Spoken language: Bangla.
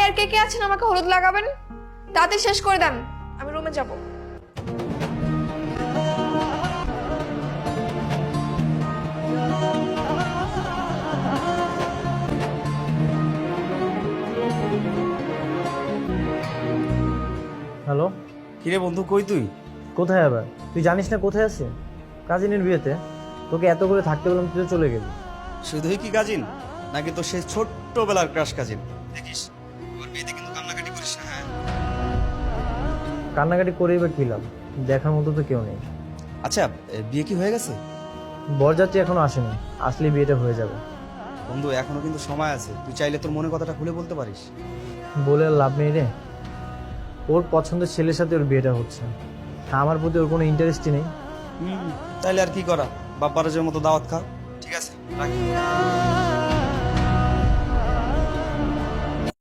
আর কে কে আছেন আমাকে হলুদ লাগাবেন? তাতে শেষ করে দেন, আমি রুমে যাব। হ্যালো, কিরে বন্ধু, কই তুই? কোথায় আবার? তুই জানিস না কোথায় আছে? কাজিনের বিয়েতে। তোকে এত করে থাকতে বললাম, তুই তো চলে গেলি। শুধুই কি কাজিন, নাকি তো সেই ছোট্টবেলার ক্রাশ কাজিন? দেখিস ওর বিয়েতে কিন্তু কান্নাকাটি করিস না, হ্যাঁ? কান্নাকাটি করেই বা কি লাভ? দেখার মতো তো কেউ নেই। আচ্ছা, বিয়ে কি হয়ে গেছে? বরযাত্রী এখনো আসেনি, আসলে বিয়েটা হয়ে যাবে। বন্ধু, এখনো কিন্তু সময় আছে, তুই চাইলে তোর মনের কথাটা খুলে বলতে পারিস। বলে আর লাভ নেই রে। ওর পছন্দের ছেলের সাথে ওর বিয়েটা হচ্ছে। আমার প্রতি ওর কোনো ইন্টারেস্টই নেই। তাইলে আর কি করা, বাপ্পারাজের মতো দাওয়াত খা। ঠিক আছে, রাখি।